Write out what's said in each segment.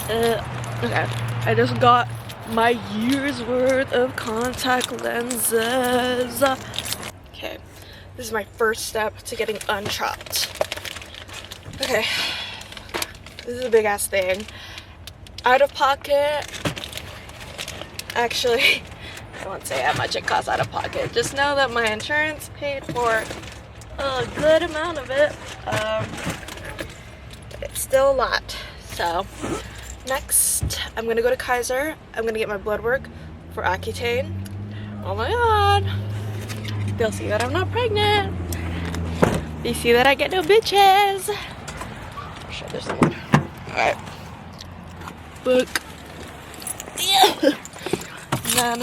Okay, I just got my year's worth of contact lenses. Okay, this is my first step to getting untrapped. Okay, this is a big ass thing. Out of pocket, actually, I won't say how much it costs out of pocket. Just know that my insurance paid for a good amount of it. But it's still a lot. So next, I'm gonna go to KAISER. I'm gonna get my blood work for Accutane. Oh my god. They'll see that I'm not pregnant. They see that I get no bitches. I'm sure there's someone. Alright. Book. Yeah. And then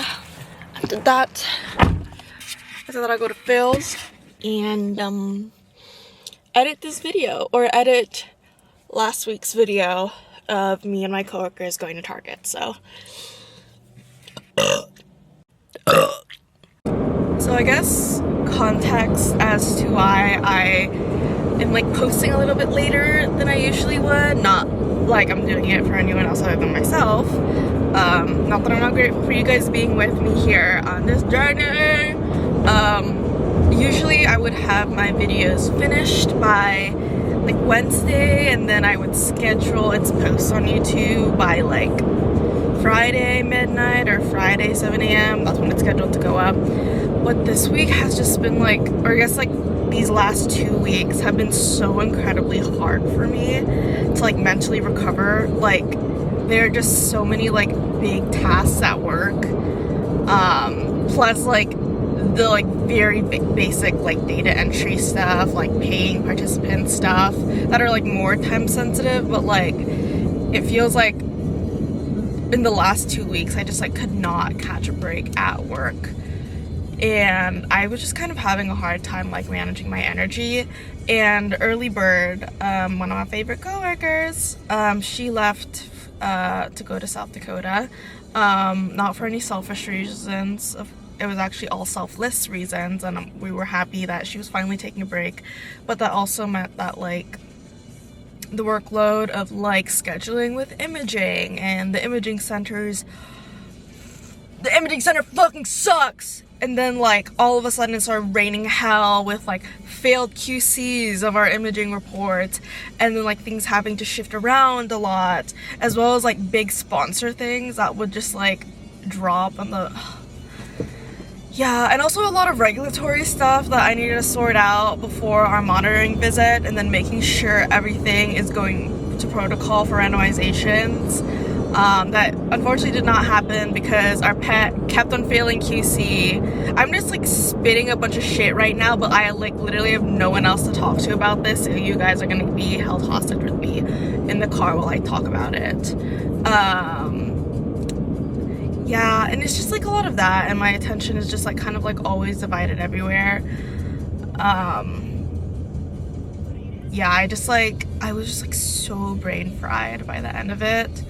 after that, I thought I'd go to Phil's and edit this video, or edit last week's video of me and my coworkers going to Target. So I guess context as to why I am like posting a little bit later than I usually would. Not like I'm doing it for anyone else other than myself. Not that I'm not grateful for you guys being with me here on this journey. Usually I would have my videos finished by like Wednesday, and then I would schedule its posts on YouTube by like Friday midnight or Friday 7 a.m. That's when it's scheduled to go up. But this week has just been like, or I guess like these last 2 weeks have been so incredibly hard for me to like mentally recover. Like there are just so many like big tasks at work, plus like the like very basic like data entry stuff, like paying participant stuff that are like more time sensitive. But like it feels like in the last 2 weeks I just like could not catch a break at work, and I was just kind of having a hard time like managing my energy. And Early Bird, one of my favorite coworkers, she left to go to South Dakota, not for any selfish reasons. It was actually all selfless reasons, and we were happy that she was finally taking a break. But that also meant that like the workload of like scheduling with imaging, and the imaging center fucking sucks. And then like all of a sudden it started raining hell with like failed QCs of our imaging reports, and then like things having to shift around a lot, as well as like big sponsor things that would just like drop on the yeah, and also a lot of regulatory stuff that I needed to sort out before our monitoring visit, and then making sure everything is going to protocol for randomizations. That unfortunately did not happen because our pet kept on failing QC. I'm just like spitting a bunch of shit right now, but I like literally have no one else to talk to about this, so you guys are gonna be held hostage with me in the car while I talk about it. Yeah, and it's just like a lot of that, and my attention is just like kind of like always divided everywhere. Yeah, I was just like so brain fried by the end of it.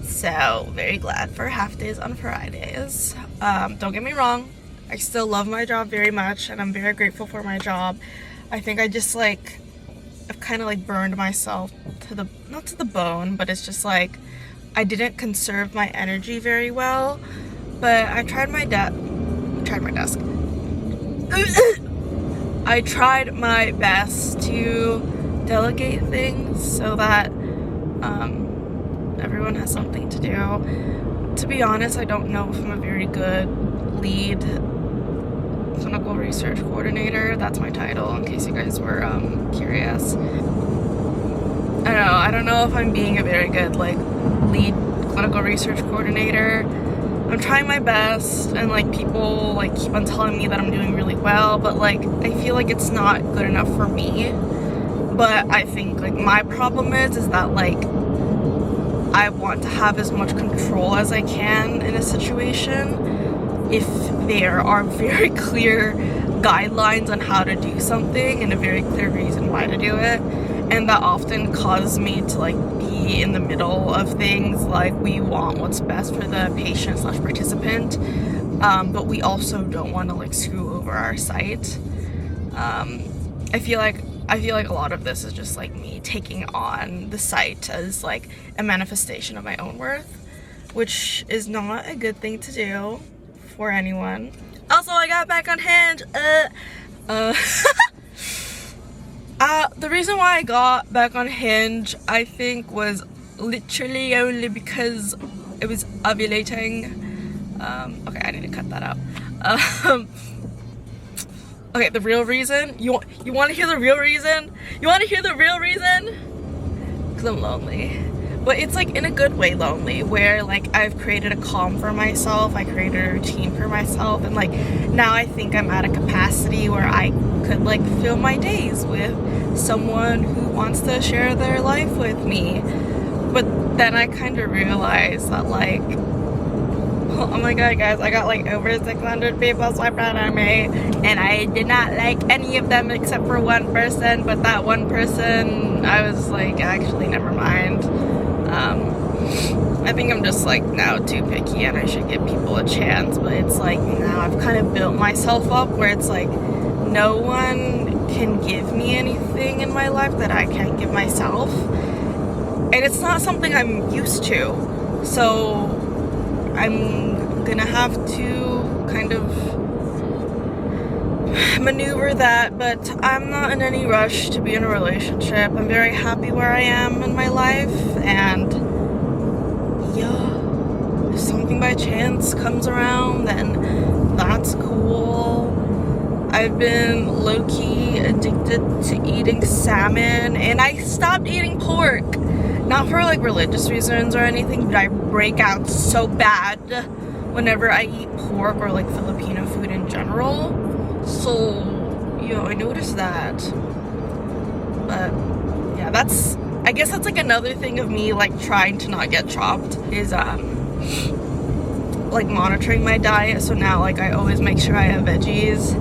So very glad for half days on Fridays. Don't get me wrong, I still love my job very much, and I'm very grateful for my job. I think I just like, I've kind of like burned myself to the, not to the bone, but it's just like I didn't conserve my energy very well. But I tried my desk. I tried my best to delegate things so that everyone has something to do. To be honest, I don't know if I'm a very good lead clinical research coordinator. That's my title, in case you guys were curious. I don't know if I'm being a very good like lead clinical research coordinator. I'm trying my best, and like people like keep on telling me that I'm doing really well, but like I feel like it's not good enough for me. But I think like my problem is that like I want to have as much control as I can in a situation if there are very clear guidelines on how to do something and a very clear reason why to do it. And that often causes me to like be in the middle of things. Like we want what's best for the patient / participant, but we also don't want to like screw over our site. I feel like I feel like a lot of this is just like me taking on the site as like a manifestation of my own worth, which is not a good thing to do for anyone. Also, I got back on Hinge. The reason why I got back on Hinge, I think, was literally only because it was ovulating. Okay, I need to cut that out. Okay, the real reason. You want to hear the real reason? You want to hear the real reason? Because I'm lonely. But it's like in a good way lonely, where like I've created a calm for myself, I created a routine for myself, and like now I think I'm at a capacity where I could like fill my days with someone who wants to share their life with me. But then I kind of realized that like, oh my god guys, I got like over 600 people swiped right on me, and I did not like any of them except for one person, but that one person, I was like, actually never mind. I think I'm just like now too picky and I should give people a chance, but it's like now I've kind of built myself up where it's like no one can give me anything in my life that I can't give myself, and it's not something I'm used to, so I'm gonna have to kind of maneuver that, but I'm not in any rush to be in a relationship. I'm very happy where I am in my life, and yeah, if something by chance comes around, then that's cool. I've been low-key addicted to eating salmon, and I stopped eating pork. Not for like religious reasons or anything, but I break out so bad whenever I eat pork or like Filipino food in general. So, yeah, I noticed that. But yeah, I guess that's like another thing of me like trying to not get chopped is like monitoring my diet. So now like I always make sure I have veggies.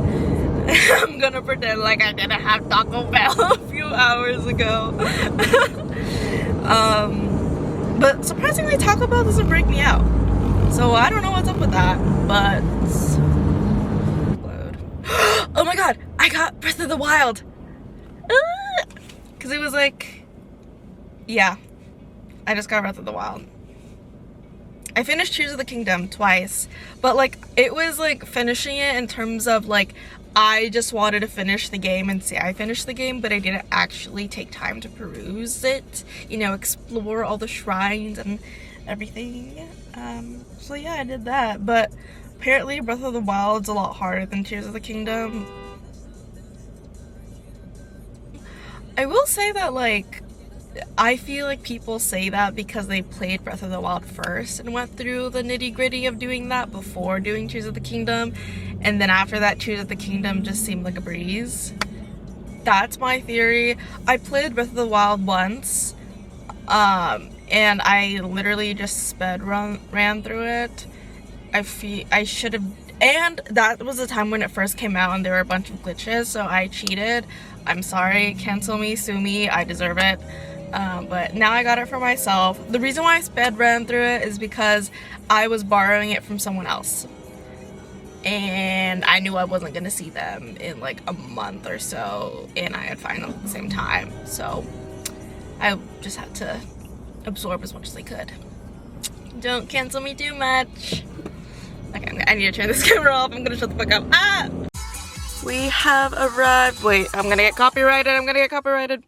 I'm gonna pretend like I didn't have Taco Bell a few hours ago. But surprisingly Taco Bell doesn't break me out. So I don't know what's up with that, but oh my god, I got Breath of the Wild. Because it was like, yeah, I just got Breath of the Wild. I finished Tears of the Kingdom twice, but like it was like finishing it in terms of like I just wanted to finish the game and say I finished the game, but I didn't actually take time to peruse it, you know, explore all the shrines and everything. So yeah, I did that, but apparently Breath of the Wild's a lot harder than Tears of the Kingdom. I will say that like I feel like people say that because they played Breath of the Wild first and went through the nitty-gritty of doing that before doing Tears of the Kingdom, and then after that Tears of the Kingdom just seemed like a breeze. That's my theory. I played Breath of the Wild once, and I literally just ran through it. I should have, and that was the time when it first came out and there were a bunch of glitches, so I cheated. I'm sorry, cancel me, sue me, I deserve it. But now I got it for myself. The reason why I ran through it is because I was borrowing it from someone else, and I knew I wasn't gonna see them in like a month or so, and I had final at the same time, so I just had to absorb as much as I could. Don't cancel me too much. Okay, I need to turn this camera off. I'm gonna shut the fuck up. Ah! We have arrived. Wait, I'm gonna get copyrighted.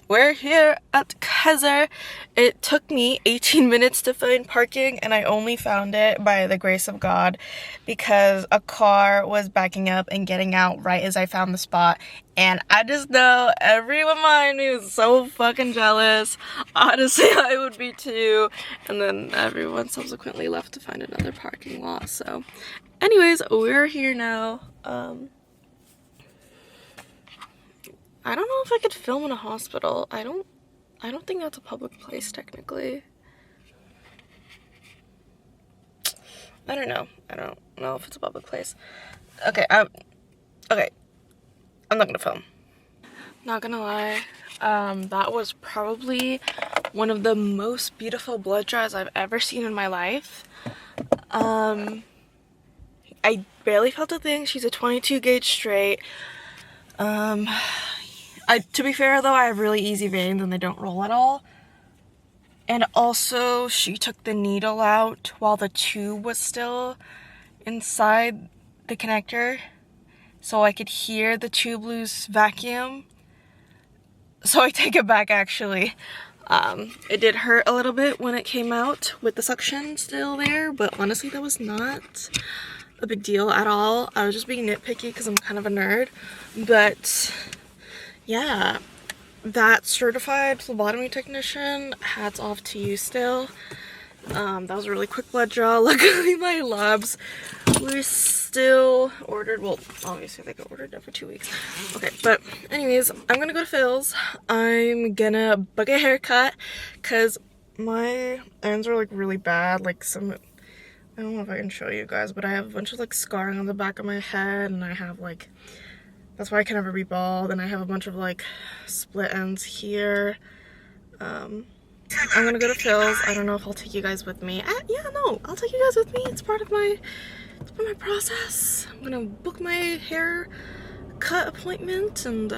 We're here at KAISER. It took me 18 minutes to find parking, and I only found it by the grace of God because a car was backing up and getting out right as I found the spot. And I just know everyone behind me was so fucking jealous. Honestly, I would be too. And then everyone subsequently left to find another parking lot. So anyways, we're here now. I don't know if I could film in a hospital. I don't think that's a public place technically. I don't know if it's a public place. Okay, I'm not gonna film. Not gonna lie, that was probably one of the most beautiful blood draws I've ever seen in my life. I barely felt a thing. She's a 22 gauge straight. To be fair though, I have really easy veins and they don't roll at all. And also, she took the needle out while the tube was still inside the connector, so I could hear the tube lose vacuum. So I take it back, actually. It did hurt a little bit when it came out with the suction still there, but honestly that was not a big deal at all. I was just being nitpicky because I'm kind of a nerd. But yeah, that certified phlebotomy technician, hats off to you still. That was a really quick blood draw. Luckily my labs were still ordered. Well, obviously they got ordered every 2 weeks. Okay, but anyways, I'm gonna go to Phil's. I'm gonna book a haircut because my ends are like really bad. Like some, I don't know if I can show you guys, but I have a bunch of like scarring on the back of my head, and I have like, that's why I can never be bald, and I have a bunch of like split ends here. I'm gonna go to Phil's. I don't know if I'll take you guys with me. Yeah, no, I'll take you guys with me. It's part of my process. I'm gonna book my hair cut appointment and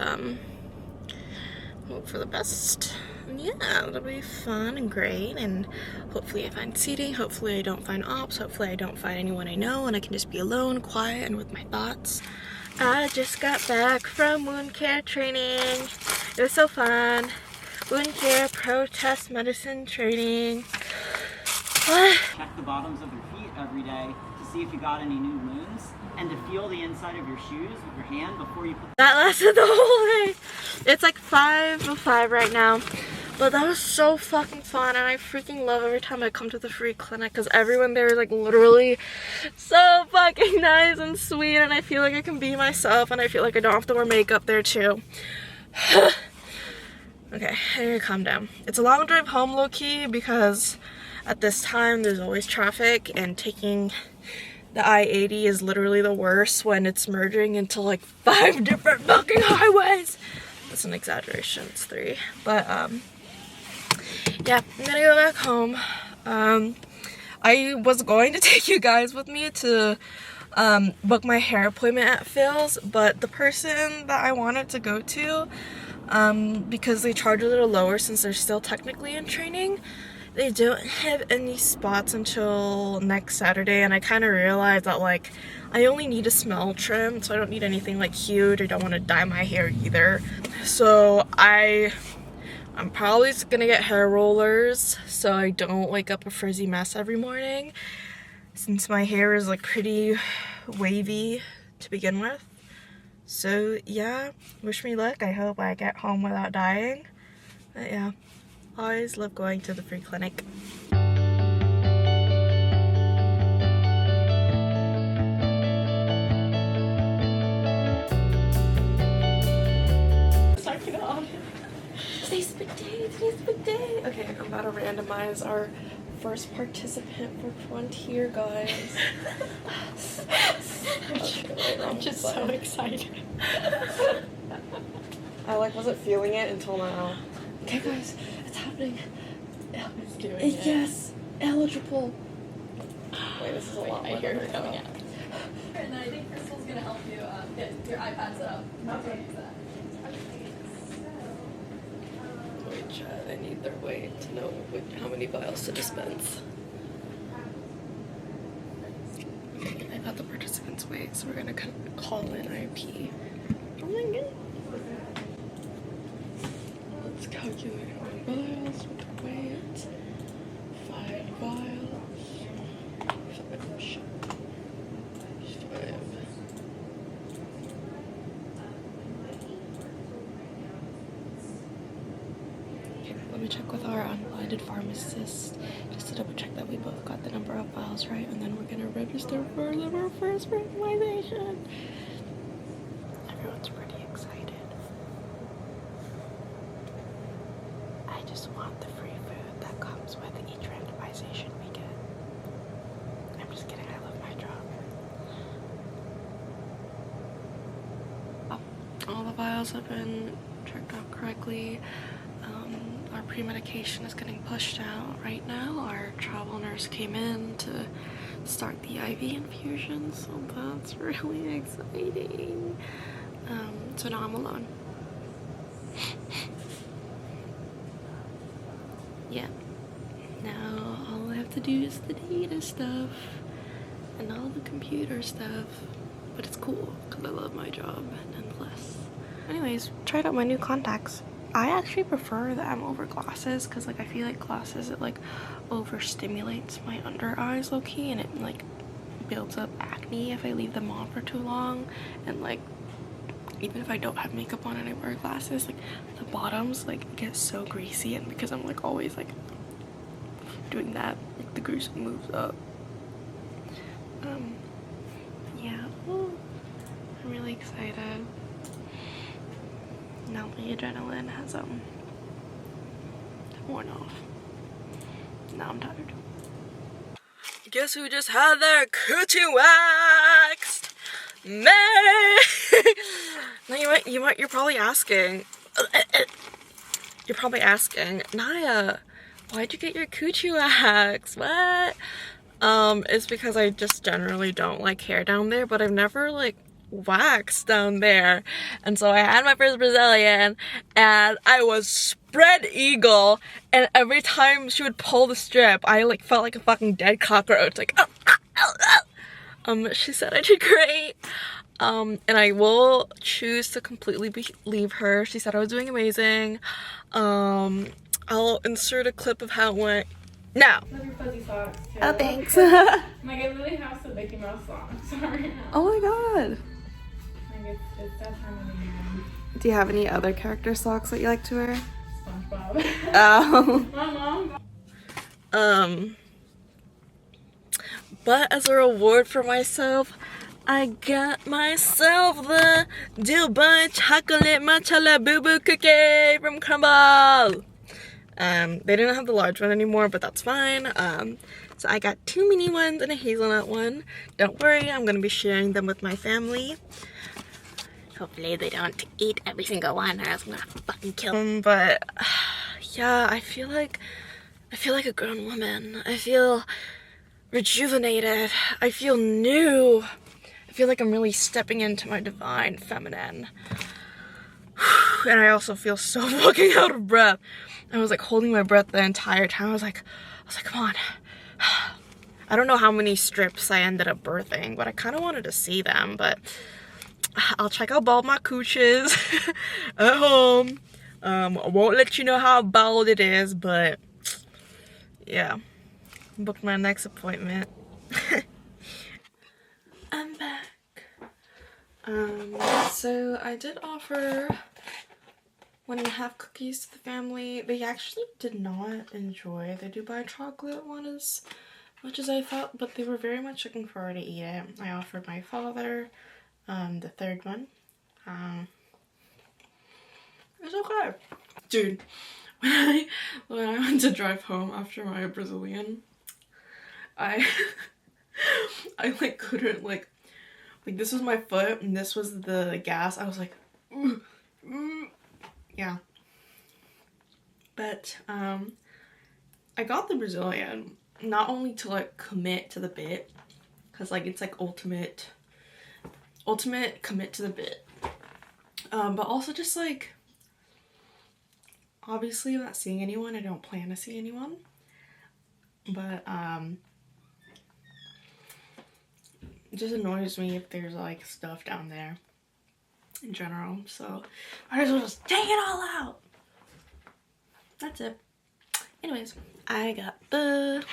hope for the best. And yeah, it'll be fun and great, and hopefully I find seating, hopefully I don't find ops, hopefully I don't find anyone I know, and I can just be alone, quiet, and with my thoughts. I just got back from wound care training. It was so fun. Wound care protest medicine training. Check the bottoms of your feet every day to see if you got any new wounds, and to feel the inside of your shoes with your hand before you put that lasted the whole day. It's like 5:05 right now, but that was so fucking fun, and I freaking love every time I come to the free clinic because everyone there is like literally so fucking nice and sweet, and I feel like I can be myself, and I feel like I don't have to wear makeup there too. Okay, I need to calm down. It's a long drive home, low-key, because at this time there's always traffic, and taking the I-80 is literally the worst when it's merging into like 5 different fucking highways. That's an exaggeration, it's 3. But yeah, I'm gonna go back home. I was going to take you guys with me to book my hair appointment at Phil's, but the person that I wanted to go to, because they charge a little lower since they're still technically in training, they don't have any spots until next Saturday, and I kind of realized that like I only need a smell trim, so I don't need anything like huge. I don't want to dye my hair either, so I'm probably just gonna get hair rollers so I don't wake up a frizzy mess every morning, since my hair is like pretty wavy to begin with. So yeah, wish me luck. I hope I get home without dying. But yeah, always love going to the free clinic. Start it off. Today's a big day, today's a big day. Okay, I'm about to randomize our first participant for Frontier, guys. I'm just so excited. I like wasn't feeling it until now. Okay guys, it's happening. It's doing it. Yes, eligible. Wait, this is a lot. I hear her coming out. And I think Crystal's gonna help you get your iPad set up. Okay. Wait, Chad, I need their weight to know how many vials to dispense. I got the participants' weight, so we're gonna call in IP. Oh my god. Let's calculate our vials with the weight. 5 vials. 5. Okay, let me check with our unblinded pharmacist just to double check that we both got the number of vials right, and then we're gonna register for our first randomization. Everyone's pretty excited. I just want the free food that comes with each randomization we get. I'm just kidding, I love my job. All the vials have been checked out correctly. Our pre-medication is getting pushed out right now. Our travel nurse came in to start the IV infusion, so that's really exciting. So now I'm alone. Yeah. Now all I have to do is the data stuff and all the computer stuff. But it's cool because I love my job nonetheless. Anyways, tried out my new contacts. I actually prefer them over glasses because like I feel like glasses, it like overstimulates my under eyes low-key, and it like builds up acne if I leave them on for too long. And like even if I don't have makeup on and I wear glasses, like the bottoms like get so greasy, and because I'm like always like doing that, like the grease moves up. Yeah, ooh, I'm really excited. Now the adrenaline has worn off. Now I'm tired. Guess who just had their coochie waxed? Me! Now you're probably asking. You're probably asking, Naya, why'd you get your coochie waxed? What? It's because I just generally don't like hair down there, but I've never like waxed down there. And so I had my first Brazilian and I was spread eagle, and every time she would pull the strip, I like felt like a fucking dead cockroach, like oh, oh, oh. She said I did great. And I will choose to completely believe her. She said I was doing amazing. I'll insert a clip of how it went now. Love your fuzzy socks too. Oh, thanks. Like I literally have some Mickey Mouse socks. Sorry. Oh my god. Like it's that time of the year. Do you have any other character socks that you like to wear? SpongeBob. Oh. My mom. But as a reward for myself, I got myself the Dubai chocolate matcha labubu cookie from Crumble. They didn't have the large one anymore, but that's fine. So I got 2 mini ones and a hazelnut one. Don't worry, I'm gonna be sharing them with my family. Hopefully they don't eat every single one, or else I'm gonna fucking kill them. But yeah, I feel like a grown woman. I feel rejuvenated. I feel new. I feel like I'm really stepping into my divine feminine. And I also feel so fucking out of breath. I was like holding my breath the entire time. I was like, come on. I don't know how many strips I ended up birthing, but I kind of wanted to see them. But I'll check out bald my cooches at home. I won't let you know how bald it is, but yeah. Booked my next appointment. I'm back. So I did offer 1.5 cookies to the family. They actually did not enjoy the Dubai chocolate one as much as I thought, but they were very much looking forward to eat it. I offered my father the 3rd one. It's okay. Dude, when I went to drive home after my Brazilian, I like couldn't like this was my foot and this was the gas. I was like, yeah. But I got the Brazilian not only to like commit to the bit, because like it's like ultimate commit to the bit, but also just like obviously I'm not seeing anyone. I don't plan to see anyone, but it just annoys me if there's like stuff down there in general, so I might as well just take it all out. That's it. Anyways, I got the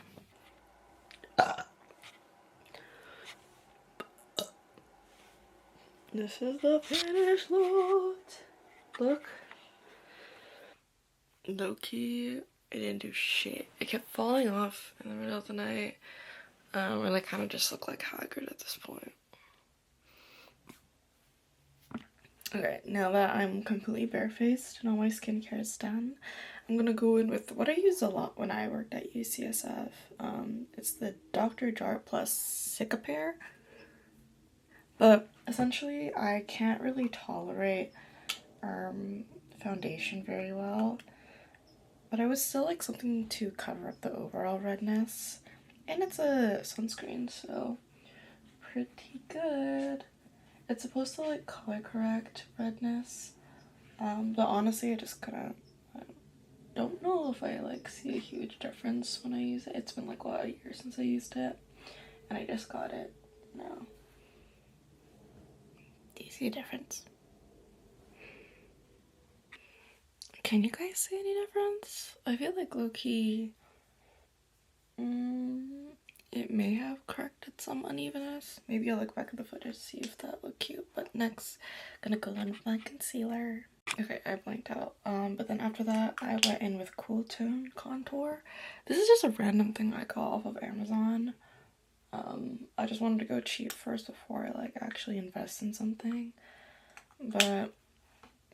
this is the finished look. Look. Low-key, I didn't do shit. It kept falling off in the middle of the night. And I kind of just look like Haggard at this point. Okay, now that I'm completely barefaced and all my skincare is done, I'm gonna go in with what I used a lot when I worked at UCSF. It's the Dr. Jart Plus Cicapair. But essentially, I can't really tolerate foundation very well. But I would still like something to cover up the overall redness. And it's a sunscreen, so pretty good. It's supposed to like color correct redness, but honestly I just couldn't. I don't know if I like see a huge difference when I use it. It's been like what, a year since I used it, and I just got it now. Do you see a difference? Can you guys see any difference? I feel like low-key, it may have corrected some unevenness. Maybe I'll look back at the footage to see if that looked cute. But next, gonna go in with my concealer. Okay, I blanked out. But then after that, I went in with Cool Tone Contour. This is just a random thing I got off of Amazon. I just wanted to go cheap first before I like actually invest in something. But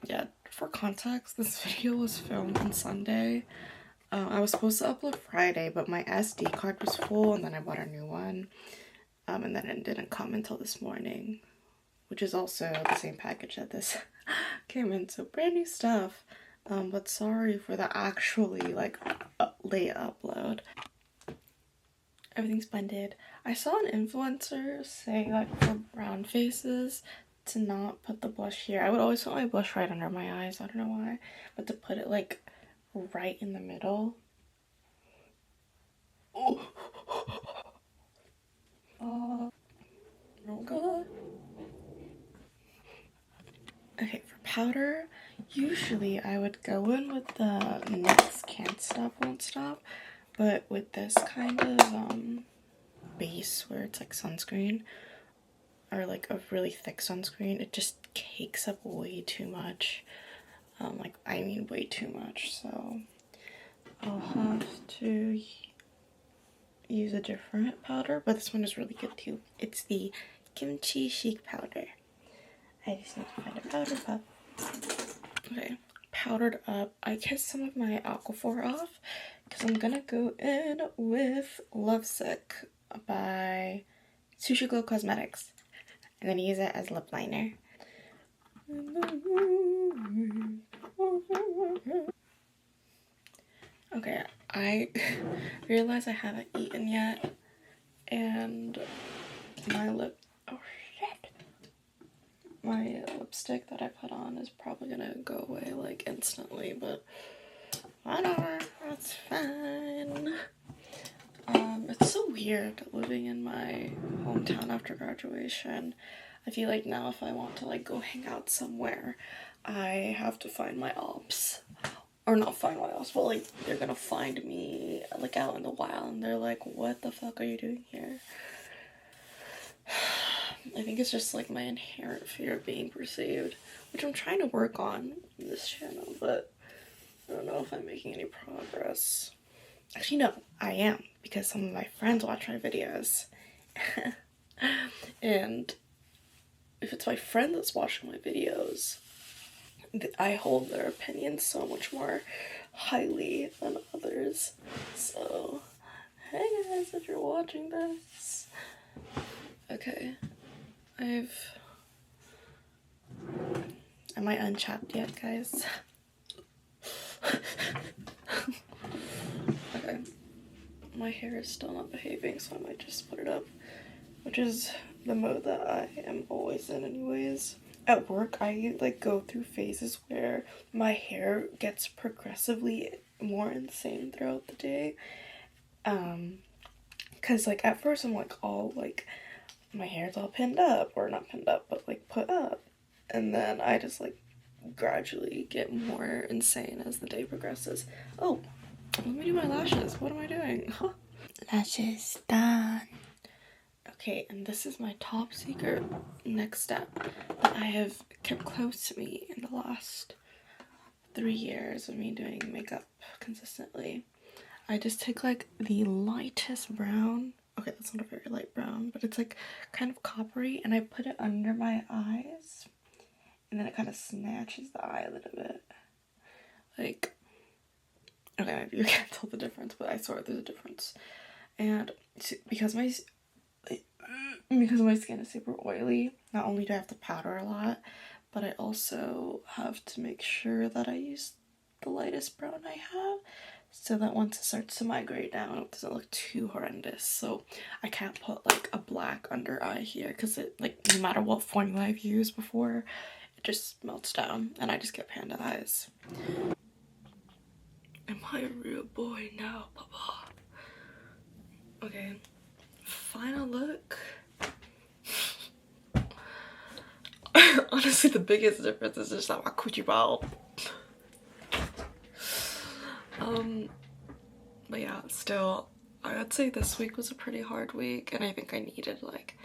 yeah, for context, this video was filmed on Sunday. I was supposed to upload Friday, but my SD card was full, and then I bought a new one. And then it didn't come until this morning, which is also the same package that this came in. So brand new stuff. But sorry for the actually like late upload. Everything's blended. I saw an influencer say like for brown faces to not put the blush here. I would always put my blush right under my eyes. I don't know why, but to put it like right in the middle. Oh, oh god. Okay, for powder, usually I would go in with the NYX Can't Stop Won't Stop, but with this kind of base where it's like sunscreen, or like a really thick sunscreen, it just cakes up way too much. Like, I mean way too much, so I'll have to use a different powder, but this one is really good too. It's the Kimchi Chic powder. I just need to find a powder puff. Okay, powdered up. I kissed some of my Aquaphor off because I'm gonna go in with Lovesick by Sushi Glow Cosmetics. I'm gonna use it as lip liner. Okay, I realize I haven't eaten yet, and my lipstick that I put on is probably gonna go away like instantly, but whatever, that's fine. It's so weird living in my hometown after graduation. I feel like now if I want to like go hang out somewhere, I have to find my ops. Or not find my ops, but like they're gonna find me like out in the wild and they're like, what the fuck are you doing here? I think it's just like my inherent fear of being perceived, which I'm trying to work on in this channel, but I don't know if I'm making any progress. Actually, no, I am, because some of my friends watch my videos. And if it's my friend that's watching my videos, I hold their opinions so much more highly than others. So, hey guys, if you're watching this. Okay, am I unchapped yet, guys? Okay, my hair is still not behaving, so I might just put it up, which is the mode that I am always in anyways. At work, I like go through phases where my hair gets progressively more insane throughout the day. Cause like at first I'm like all like my hair's all pinned up, or not pinned up, but like put up, and then I just like gradually get more insane as the day progresses. Oh, let me do my lashes. What am I doing? Huh. Lashes done. Okay, and this is my top secret next step that I have kept close to me in the last 3 years of me doing makeup consistently. I just take like the lightest brown. Okay, that's not a very light brown, but it's like kind of coppery, and I put it under my eyes, and then it kind of snatches the eye a little bit. Like, okay, maybe you can't tell the difference, but I swear there's a difference. And because my skin is super oily, not only do I have to powder a lot, but I also have to make sure that I use the lightest brown I have. so that once it starts to migrate down, it doesn't look too horrendous. So I can't put like a black under eye here because it, like, no matter what formula I've used before, it just melts down and I just get panda eyes. Am I a real boy now, Papa? Okay, final look. Honestly, the biggest difference is just that my coochie ball. But yeah, still, I would say this week was a pretty hard week, and I think I needed like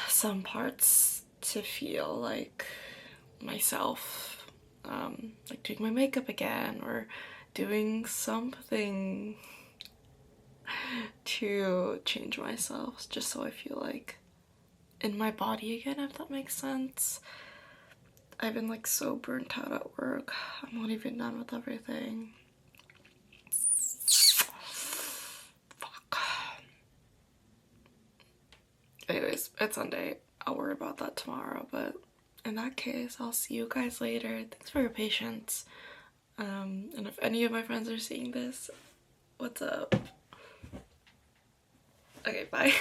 some parts to feel like myself, like doing my makeup again or doing something to change myself just so I feel like in my body again, if that makes sense. I've been like so burnt out at work. I'm not even done with everything. Fuck. Anyways, it's Sunday. I'll worry about that tomorrow, but in that case, I'll see you guys later. Thanks for your patience. And if any of my friends are seeing this, what's up? Okay, bye.